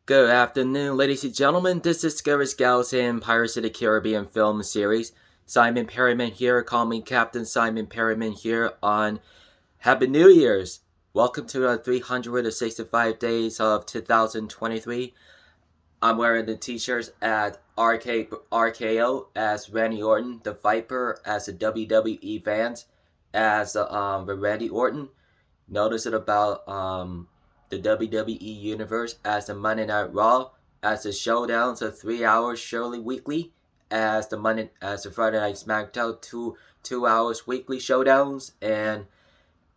Good afternoon, ladies and gentlemen. This is Scary Scouts in Pirates of the Caribbean film series. Simon Perryman here. Call me Captain Simon Perryman here on Happy New Year's. Welcome to the 365 days of 2023. I'm wearing the t-shirts at RKO as Randy Orton, the Viper as the WWE fans as Randy Orton. Notice it about the WWE Universe as the Monday Night Raw, as the showdowns of 3 hours surely weekly, as the Friday Night SmackDown 2 hours weekly showdowns, and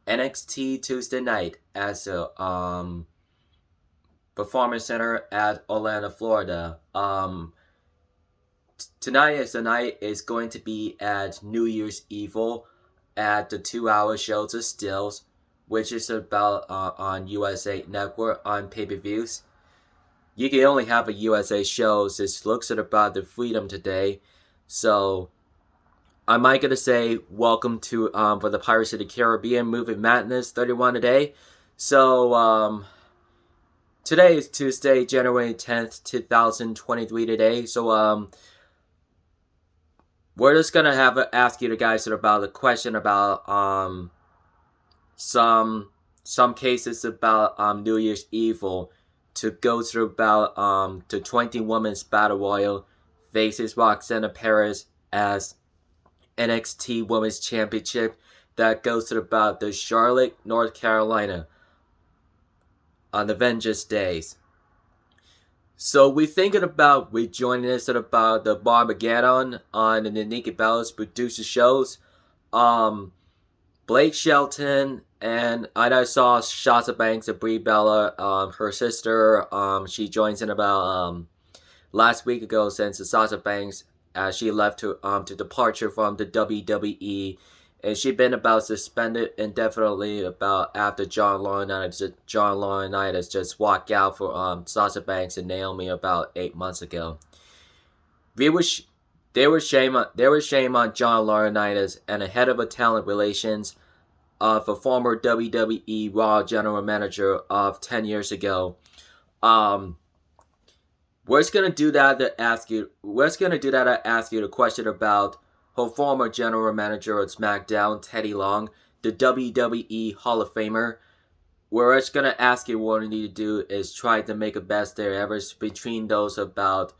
NXT Tuesday night as the Performance Center at Orlando, Florida. Tonight is going to be at New Year's Evil at the 2 hour shows of Stills, which is about on USA Network on pay-per-views. You can only have a USA show. This looks at about the freedom today. So I might gonna say welcome to for the Pirates of the Caribbean Movie Madness 31 today. So today is Tuesday, January 10th, 2023 today. So we're just gonna ask you guys about a question about some cases about New Year's Evil to go through about the 20 Women's Battle Royal faces Roxanna Perez as NXT Women's Championship that goes through about the Charlotte, North Carolina on the Vengeance Days. So we're thinking about rejoining us at about the Barmageddon on the Nikki Bella's producer shows. Blake Shelton and I saw Sasha Banks and Brie Bella, her sister. She joins in about last week ago since Sasha Banks as she left to departure from the WWE, and she'd been about suspended indefinitely about after John Laurinaitis just walked out for Sasha Banks and Naomi about 8 months ago. There was shame on John Laurinaitis and the head of a talent relations of a former WWE Raw general manager of 10 years ago. We're just gonna do that to ask you the question about her former general manager of SmackDown, Teddy Long, the WWE Hall of Famer. We're just gonna ask you what we need to do is try to make a best there ever between those about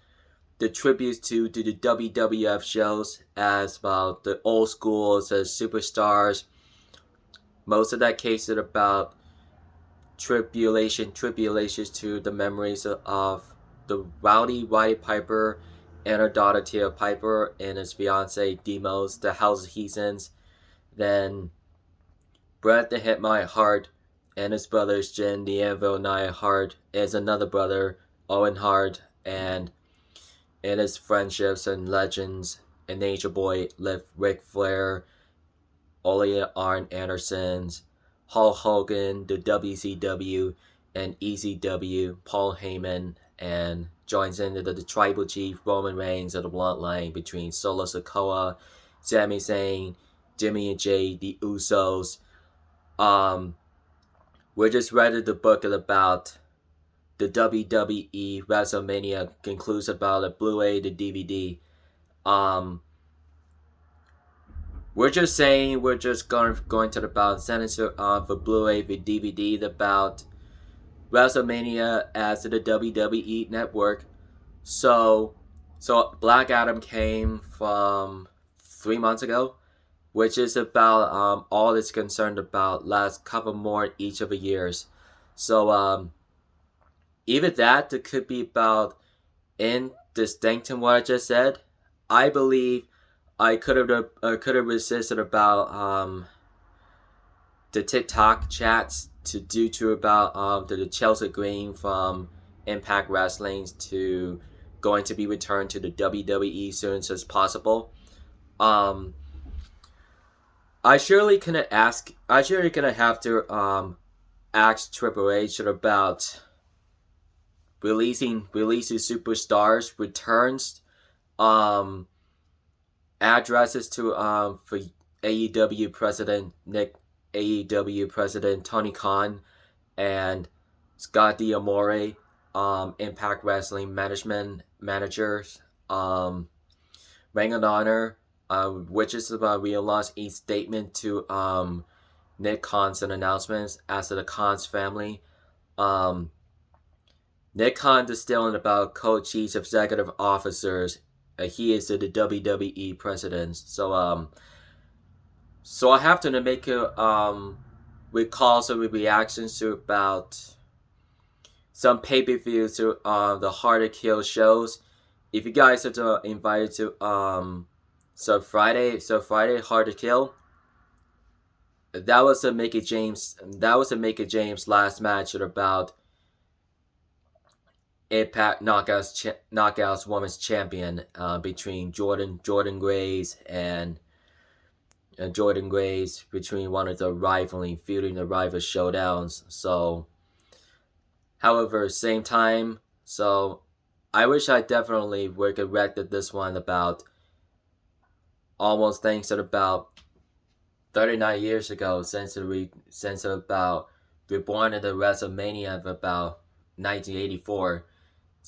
the tributes to the WWF shows as about the old schools as superstars. Most of that case is about tribulations to the memories of the rowdy Roddy Piper and her daughter Tia Piper and his fiance Demos, the House of Heathens. Then Bret the Hitman Hart and his brothers Jin the Anvil Nia Hart, is another brother Owen Hart, and in his friendships and legends, and Nature Boy, Ric Flair, Ole Arn Anderson's, Hulk Hogan, the WCW, and ECW, Paul Heyman, and joins into the Tribal Chief Roman Reigns of the Bloodline between Solo Sikoa, Sami Zayn, Jimmy and Jay, the Usos. We're just ready to book it about the WWE WrestleMania concludes about the Blu-ray, the DVD. We're just saying we're just going to about Senator for Blu-ray, the DVD about WrestleMania as to the WWE Network. So Black Adam came from 3 months ago, which is about all it's concerned about last couple more each of the years. So even that could be about indistinct in what I just said. I believe I could have resisted about the TikTok chats due to about the Chelsea Green from Impact Wrestling to going to be returned to the WWE soon as possible. I surely gonna have to ask Triple H about releasing superstars returns, addresses to for AEW President Tony Khan and Scott D'Amore, Impact Wrestling management managers, Ring of Honor, which is about we launched a statement to Nick Khan's announcements as to the Khan's family. Nick Khan distilling about co-chief executive officers. He is the WWE president. So I have to make a recall some reactions to about some pay-per-views to the Hard to Kill shows. If you guys are invited to Friday Hard to Kill. That was a Mickey James last match at about Impact Knockouts Women's Champion between Jordan Grace and Jordan Grace between one of the feuding the rival showdowns. So, however, same time. So, I wish I definitely would have corrected this one about almost thanks to about 39 years ago since about we're born in the WrestleMania of about 1984.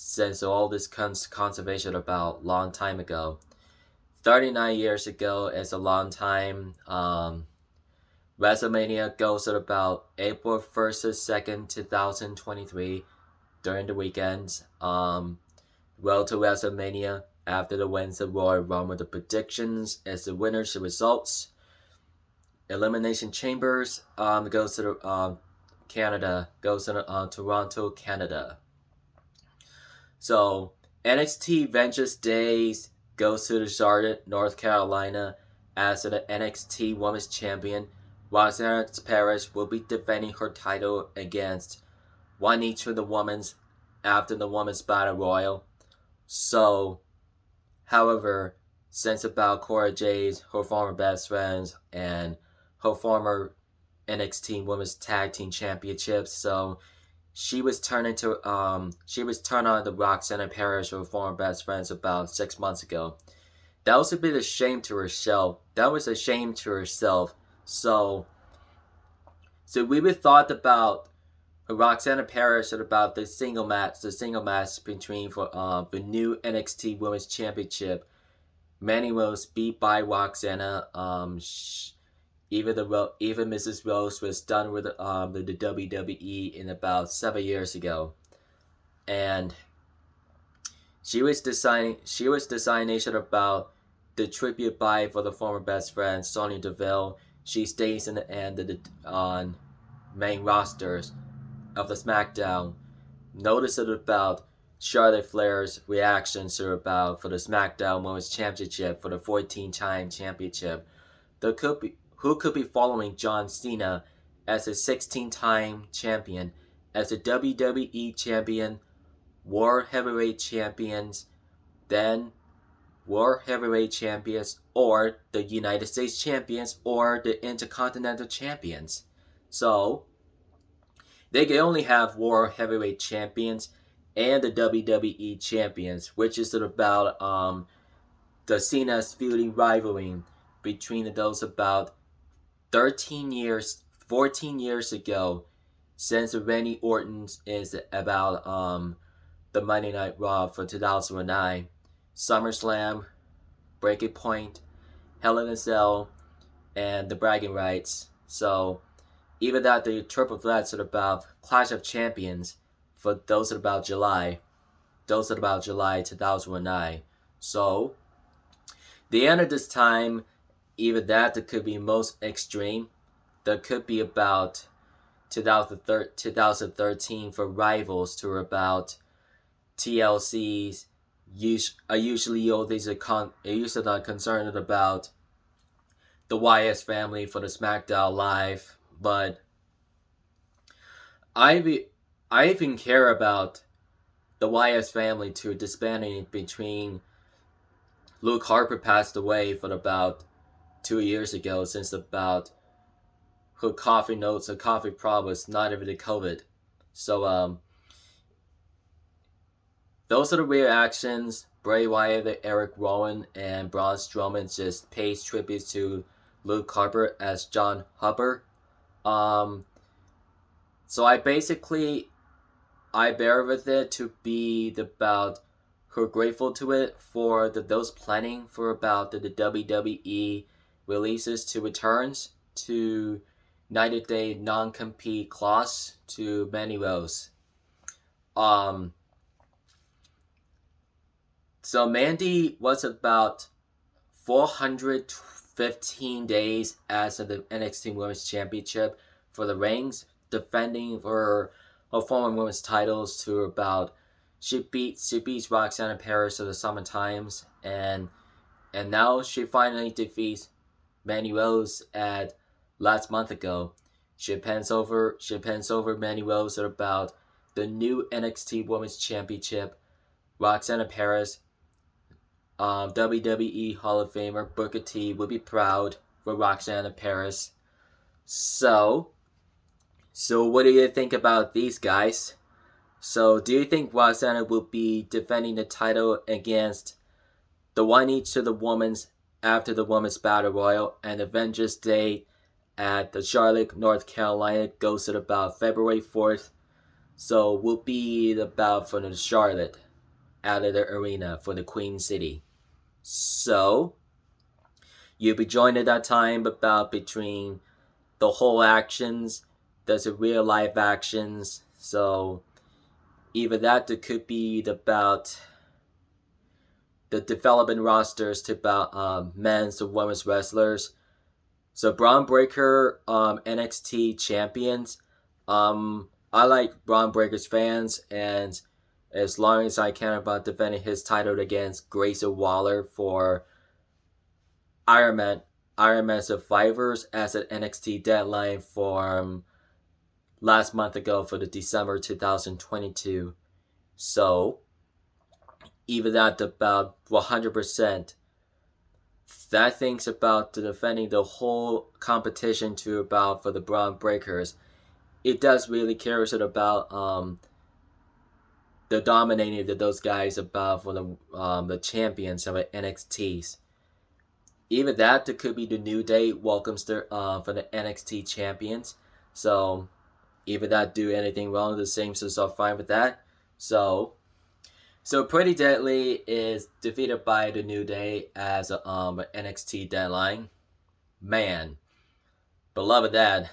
Since all this conservation about long time ago. 39 years ago is a long time. WrestleMania goes at about April 1st to 2nd, 2023 during the weekends. Road to WrestleMania after the Wednesday Royal Rumble, the predictions as the winners, the results. Elimination Chambers goes to Canada, goes to Toronto, Canada. So, NXT Vengeance Days goes to Charlotte, North Carolina, as the NXT Women's Champion. Roxanne Perez will be defending her title against one each of the women's after the Women's Battle Royal. So, however, since about Cora Jade, her former best friends, and her former NXT Women's Tag Team Championships, so she was turned on to Roxanne Perez, her former best friends, about 6 months ago. That was a bit of shame to herself. So we would thought about Roxanne Perez and about the single match between for the new NXT Women's Championship. Mandy Rose beat by Roxanne. Even Mrs. Rose was done with the WWE in about 7 years ago, and she was designing about the tribute bye for the former best friend Sonya Deville. She stays in the end of the main rosters of the SmackDown. Notice it about Charlotte Flair's reactions to about for the SmackDown Women's Championship for the 14-time championship. Who could be following John Cena as a 16-time champion, as a WWE champion, World Heavyweight Champions, then World Heavyweight Champions, or the United States Champions, or the Intercontinental Champions. So, they can only have World Heavyweight Champions and the WWE Champions, which is about the Cena's feuding rivalry between those about 14 years ago, since Randy Orton's is about the Monday Night Raw for 2009, SummerSlam, Breaking Point, Hell in a Cell, and the Bragging Rights. So even that the triple threats are about Clash of Champions for those at about July 2009. So the end of this time, even that could be most extreme. That could be about 2013 for rivals to about TLC's. Usually not concerned about the Wyatt family for the SmackDown Live, but I even care about the Wyatt family to disbanding between Luke Harper passed away for about 2 years ago, since about her coffee problem was not even the COVID. So those are the reactions. Bray Wyatt, Eric Rowan, and Braun Strowman just pays tributes to Luke Harper as John Hubbard. So I basically I bear with it to be about who are grateful to it for those planning for about the WWE releases to returns to 90-day non-compete clause to many roles. Um, so Mandy was about 415 days as of the NXT Women's Championship for the reigns, defending for her former women's titles to about she beats Roxanne Paris of the Summer Times, and now she finally defeats Mandy Rose at last month ago. She pens over Mandy Rose at about the new NXT Women's Championship. Roxanne Paris, WWE Hall of Famer Booker T would be proud for Roxanne Paris. So what do you think about these guys? So, do you think Roxanne will be defending the title against the one each to the women's after the women's battle royal and Avengers Day at the Charlotte, North Carolina goes at about February 4th? So, will be the bout for the Charlotte out of the arena for the Queen City. So, you'll be joined at that time about between the whole actions, there's a real life actions, so either that could be about the development rosters to about men's or women's wrestlers. So Braun Breaker, NXT champions. I like Braun Breaker's fans, and as long as I can about defending his title against Grayson Waller for Iron Man Survivors as an NXT deadline for last month ago for the December 2022. So, even that about 100%, that thinks about defending the whole competition to about for the Braun Breakers. It does really care about the dominating of those guys about for the champions of NXTs. Even that could be the New Day welcomes for the NXT champions. So even that do anything wrong, the same so are fine with that. So Pretty Deadly is defeated by the New Day as an NXT deadline. Man, beloved that.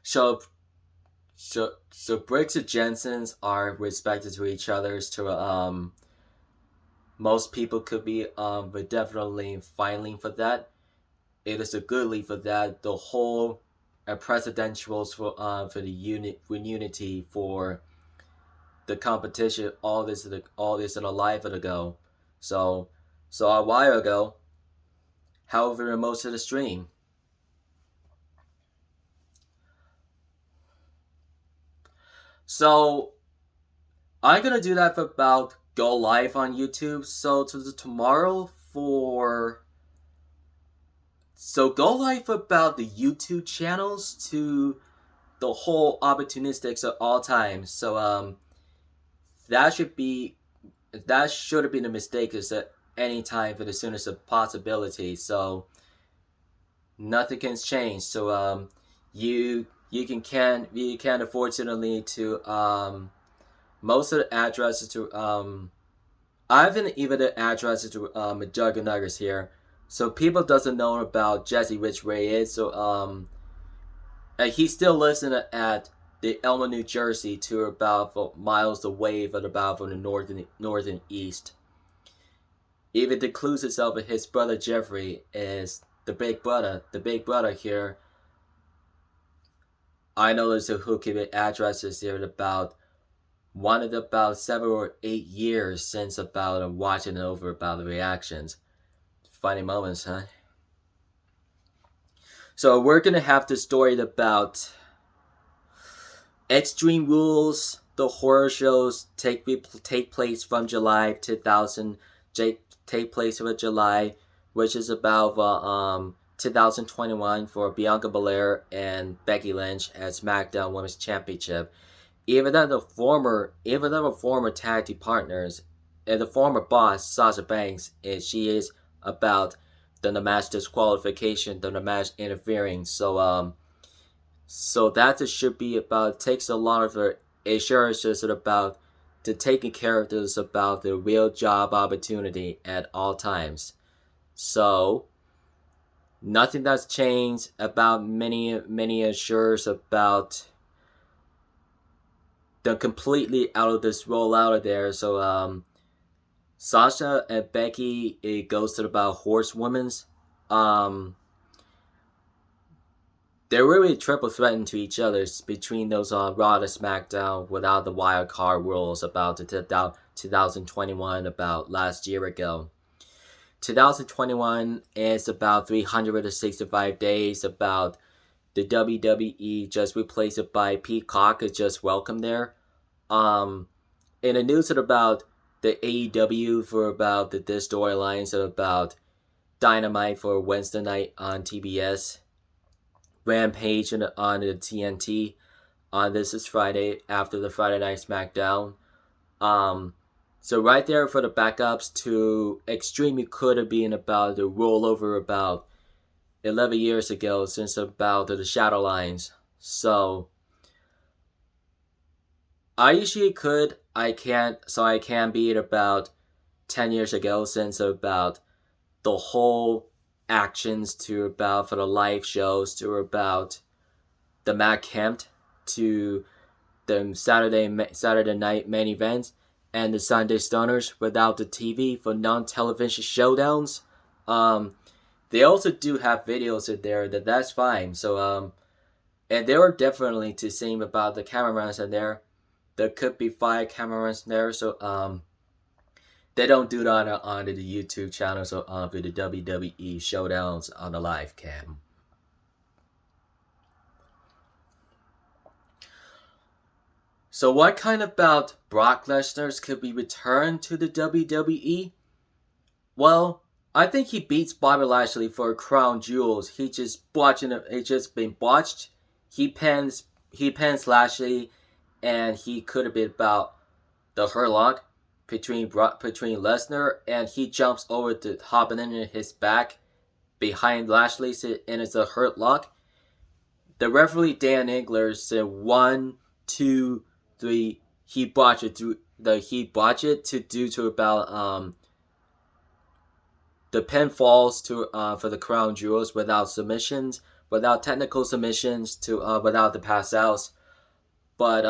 So Briggs and Jensen's are respected to each other's to most people could be but definitely filing for that. It is a good lead for that. The whole presidentials for the unity for the competition. All this in a life ago. So a while ago. However, most of the stream. So I'm gonna do that for about go live on YouTube. So tomorrow for. So go live about the YouTube channels to the whole opportunistics at all times. So that should have been a mistake is at any time for the soonest of possibility. So nothing can change. So you can unfortunately to most of the addresses to I haven't even the addresses to Juggernuggets here. So people doesn't know about Jesse Rich Ray is. So he still lives at the Elma, New Jersey, to about miles away, but about from the northern east. Even includes itself with his brother Jeffrey is the big brother. The big brother here. I know there's a who can addresses here about one of the about 7 or 8 years since about watching over about the reactions. Funny moments, huh? So we're gonna have the story about Extreme Rules. The horror shows take place from July 2000. Take place from July, which is about 2021 for Bianca Belair and Becky Lynch as SmackDown Women's Championship. Even though the former tag team partners, and the former boss Sasha Banks, she is about the match disqualification, the match interfering. So So that it should be about, it takes a lot of the assurances about to taking characters about the real job opportunity at all times. So nothing that's changed about many assures about the completely out of this role out of there. So Sasha and Becky, it goes to about horsewomen's. They're really triple threatening to each other between those Raw and SmackDown without the wild card rules about the 2021 about last year ago. 2021 is about 365 days about the WWE just replaced it by Peacock is just welcome there. In the news about the AEW for about the storylines about Dynamite for Wednesday night on TBS, Rampage on the TNT on this is Friday after the Friday Night SmackDown. So right there for the backups to Extreme, it could have been about the rollover about 11 years ago since about the Shadow Lines. So I usually could, I can't, so I can beat about 10 years ago since about the whole actions to about for the live shows to about the Matt Kemp to the Saturday night main events and the Sunday Stoners without the TV for non-television showdowns. They also do have videos in there that's fine. So and they were definitely to see about the cameras in there. There could be 5 cameras in there. So they don't do that on the YouTube channel. So for the WWE showdowns on the live cam. So what kind about Brock Lesnar could be returned to the WWE? Well, I think he beats Bobby Lashley for crown jewels. He just been botched. He pins Lashley, and he could have been about the hurlock between Lesnar, and he jumps over to hopping into his back behind Lashley, and it's a hurt lock. The referee Dan Engler said 1, 2, 3. He botched it to due to about the pinfalls to for the crown jewels without submissions, without technical submissions to without the pass outs. But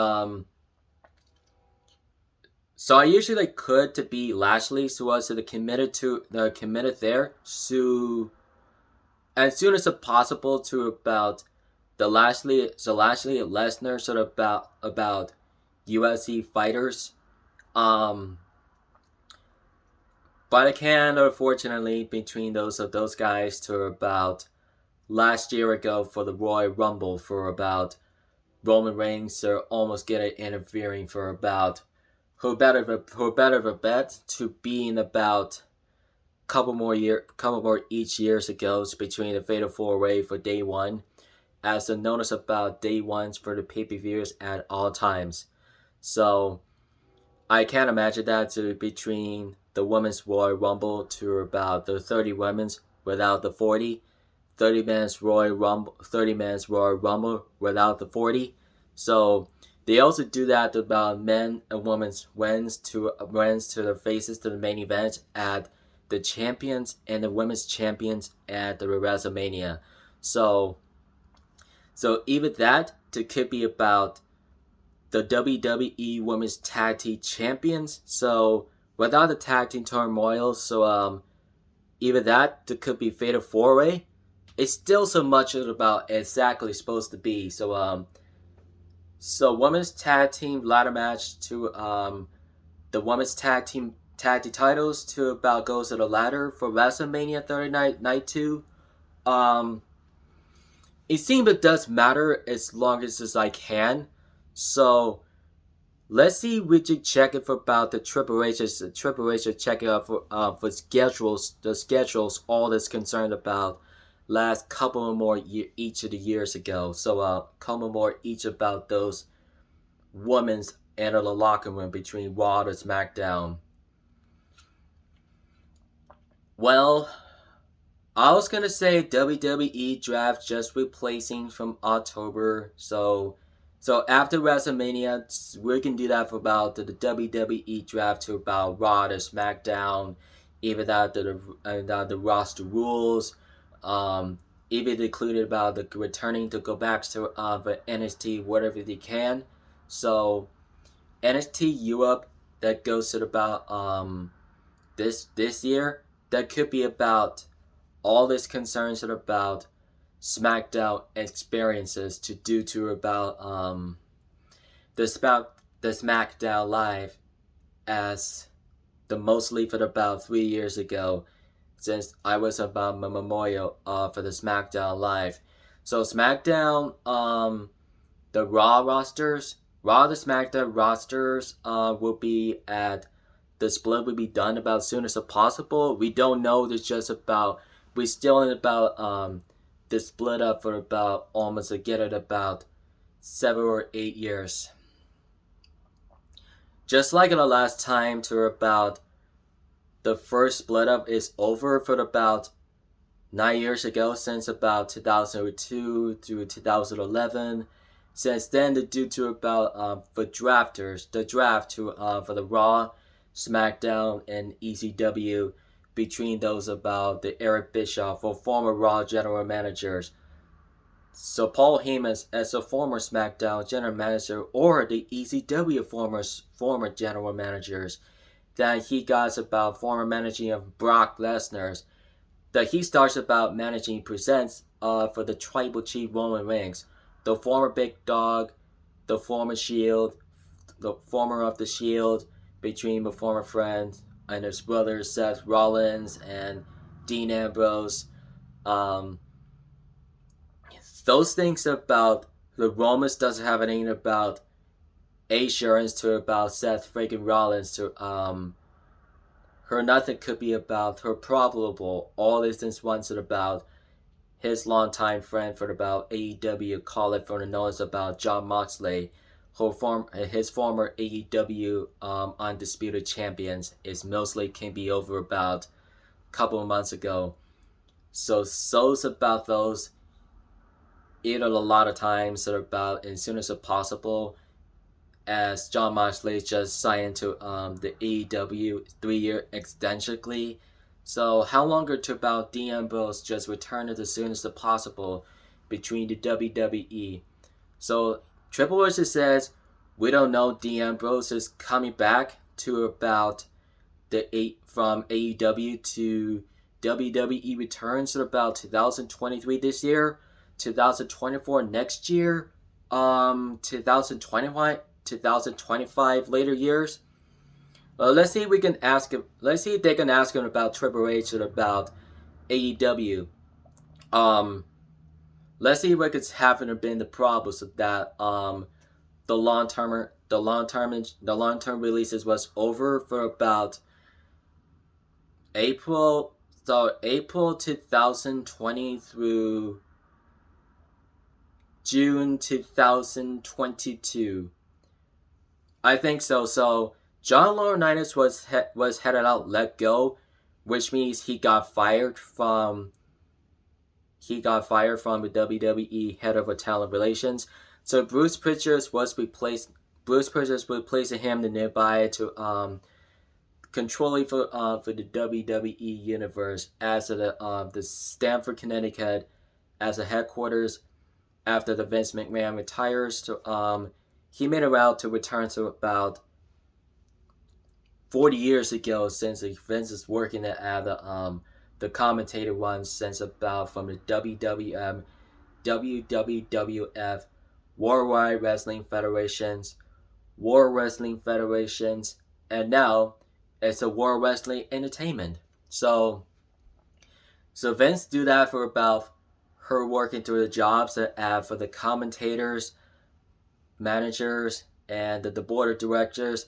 so I usually could to beat Lashley, so I was committed there. So as soon as possible to about the Lashley and Lesnar sort of about UFC fighters. But I can, unfortunately, between those guys to about last year ago for the Royal Rumble for about Roman Reigns are almost getting interfering for about who better of a bet to being about couple more each years ago between the Fatal 4-Way for day one, as the notice about day ones for the pay-per-views at all times. So I can't imagine that to between the Women's Royal Rumble to about the 30 women's without the 40, 30 men's Royal Rumble without the 40. So they also do that about men and women's wins to the faces to the main event at the champions and the women's champions at the WrestleMania. So even that could be about the WWE Women's Tag Team Champions. So without the tag team turmoil, so even that could be Fatal 4-Way. It's still so much about exactly supposed to be. So women's tag team ladder match to the women's tag team titles to about goes to the ladder for WrestleMania 30 night 2. It seems it does matter as long as I can. So let's see we should check it for about the Triple H checking out for schedules, the schedules all that's concerned about last couple more each of the years ago. So couple more each about those women's and the locker room between Raw and SmackDown. Well, I was gonna say WWE draft just replacing from October. So after WrestleMania, we can do that for about the WWE draft to about Raw to SmackDown, even out the roster rules, even included about the returning to go back to the NXT whatever they can. So NXT Europe that goes to about this year that could be about all this concerns are about SmackDown experiences to do to about the SmackDown Live as the mostly for about 3 years ago since I was about my memorial for the SmackDown Live. So SmackDown the Raw the SmackDown rosters will be at the split will be done about as soon as possible. We don't know. It's just about we still in about the split up for about almost again at about 7 or 8 years. Just like the last time to about the first split up is over for about 9 years ago since about 2002 to 2011. Since then, due to about the drafters, the draft to for the Raw, SmackDown, and ECW between those about the Eric Bischoff or former Raw general managers. So Paul Heyman as a former SmackDown general manager or the ECW former general managers that he got about former managing of Brock Lesnar that he starts about managing presents for the Tribal Chief Roman Reigns, the former Big Dog, the former Shield, the former of the Shield, between the former friend and his brothers Seth Rollins and Dean Ambrose. Those things about the Romans doesn't have anything about assurance to about Seth freaking Rollins to her nothing could be about her probable all this is once about his longtime friend for about AEW call it for the notice about Jon Moxley, his former AEW undisputed champions is mostly can be over about a couple of months ago. So about those either a lot of times that are about as soon as possible as Jon Moxley just signed to the AEW 3-year extension. So how longer to about Dean Ambrose just return it as soon as possible between the WWE. So Triple H says we don't know Dean Ambrose is coming back to about from AEW to WWE returns at about 2023 this year, 2024 next year, 2025 later years. Let's see if we can ask him. Let's see if they can ask him about Triple H and about AEW. Let's see what could happen or been the problems of that. The long term releases was over for about April 2020 through June 2022. I think so. So John Laurinaitis was headed out, let go, which means he got fired from the WWE head of talent relations. So Bruce Pritchard was replacing him the nearby to controlling for the WWE universe as the Stamford, Connecticut as a headquarters after the Vince McMahon retires. To he made a route to return to about 40 years ago since Vince is working at the commentator one since about from the WWF, Worldwide Wrestling Federations, and now it's a World Wrestling Entertainment. So Vince do that for about her working through the jobs for the commentators, managers, and the board of directors.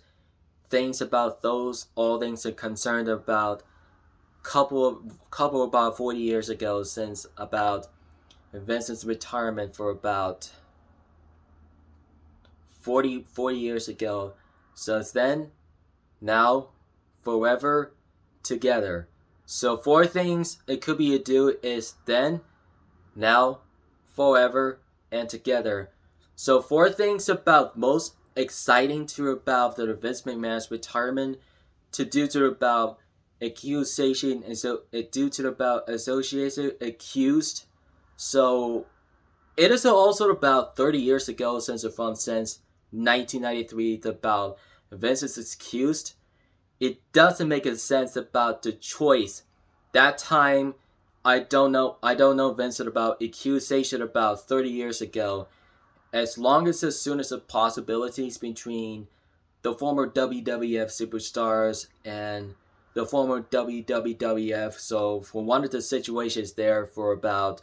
Things about those, all things are concerned about couple about 40 years ago since about Vince's retirement for about 40 years ago. So it's then, now, forever, together. So 4 things it could be a do is then, now, forever, and together. So 4 things about most exciting to about the Vince McMahon's retirement to do to about accusation and so it due to about association accused. So it is also about 30 years ago since 1993 about Vince is accused. It doesn't make a sense about the choice. That time, I don't know Vincent about accusation about 30 years ago. As long as soon as the possibilities between the former WWF superstars and the former WWF. So for one of the situations there for about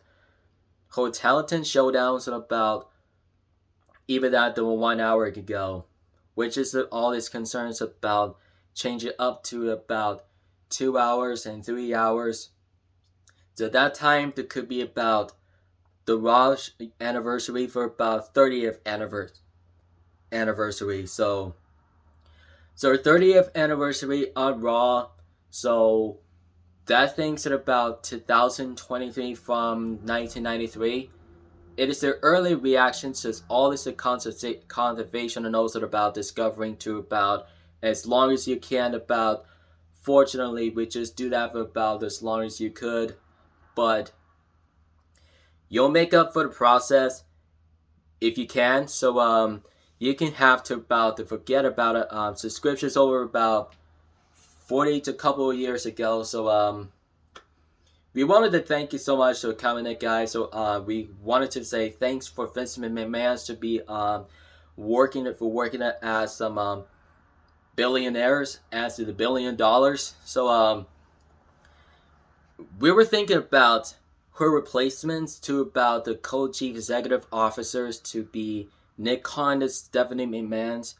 Hotelton showdowns and about even that the 1 hour ago, which is all these concerns about change it up to about 2 hours and 3 hours. So at that time, there could be about the Raw anniversary for about 30th anniversary. So 30th anniversary on Raw. So that thing's at about 2023 from 1993. It is the early reaction to all this conservation and also about discovering to about as long as you can about. Fortunately, we just do that for about as long as you could, but you'll make up for the process if you can. So you can have to forget about it. Subscriptions over about 40 to a couple of years ago. So we wanted to thank you so much for coming in, guys. So we wanted to say thanks for Vince McMahon to be working as some billionaires as to the $1 billion. So we were thinking about her replacements to about the co-chief executive officers to be Nick Khan, Stephanie McMahon's,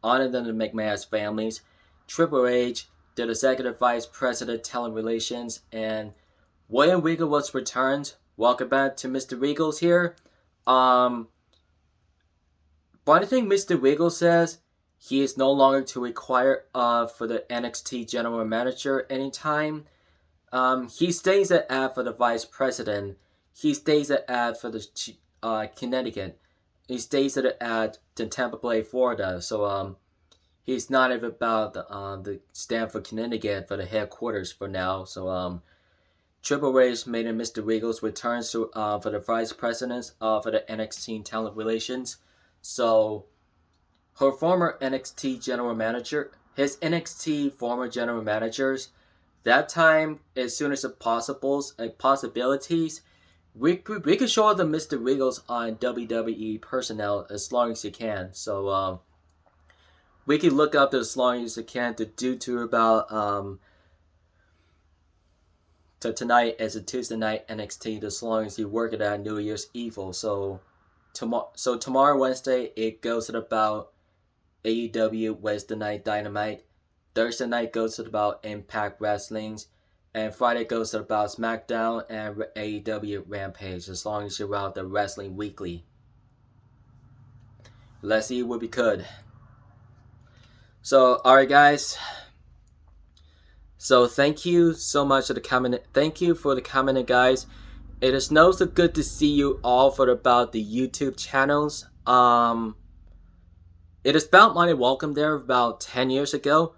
honor than the McMahon's families, Triple H, the executive vice president talent relations, and William Regal was returned. Welcome back to Mr. Regal's here. But I think Mr. Regal says he is no longer to require for the NXT general manager anytime. He stays at ad for the vice president. He stays at ad for the Connecticut. He stays at ad to Tampa Bay, Florida. So he's not even about the Stamford, Connecticut for the headquarters for now. So Triple H made Mr. Regal's returns to for the vice presidents for the NXT talent relations. So her former NXT general manager, his NXT former general managers, that time as soon as the possibilities, we could show the Mr. Regals on WWE personnel as long as you can. So we could look up as long as you can to do to about to tonight as a Tuesday night NXT as long as you work it at New Year's Evil. So tomorrow Wednesday it goes at about AEW Wednesday Night Dynamite. Thursday night goes to about Impact Wrestling's, and Friday goes to about SmackDown and AEW Rampage, as long as you're out the Wrestling Weekly. Let's see what we could. So, alright guys. So thank you so much for the comment. Thank you for the comment, guys. It is so good to see you all for about the YouTube channels. It is about my welcome there about 10 years ago.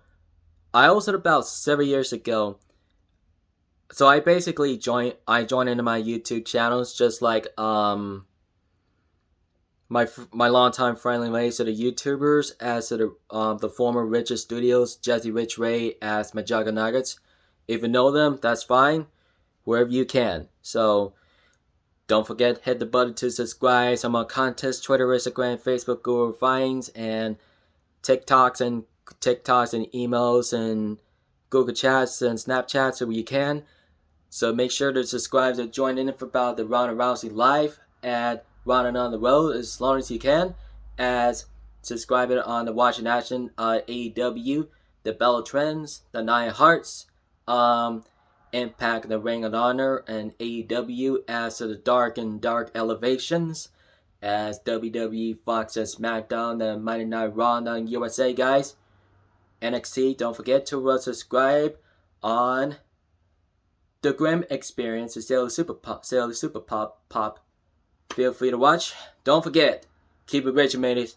I also about 7 years ago. So I basically joined into my YouTube channels just like my longtime friendly mates of the YouTubers as to the former Richard Studios, Jesse Rich Ray as Majaga Nuggets. If you know them, that's fine. Wherever you can. So don't forget, hit the button to subscribe. I'm on contests, Twitter, Instagram, Facebook, Google Finds, and TikToks and emails and Google Chats and Snapchats so you can. So make sure to subscribe to join in for about the Ronda Rousey Live at Ronda on the Road as long as you can. As subscribing on the Watching Action AEW, the Bella Trends, the Nine Hearts, Impact, the Ring of Honor, and AEW as to the Dark Elevations, as WWE, Fox, and SmackDown, the Mighty Night Raw on USA, guys. NXT, don't forget to subscribe on the grim experience of Sailor Super Pop. Feel free to watch. Don't forget, keep it rich, mateys.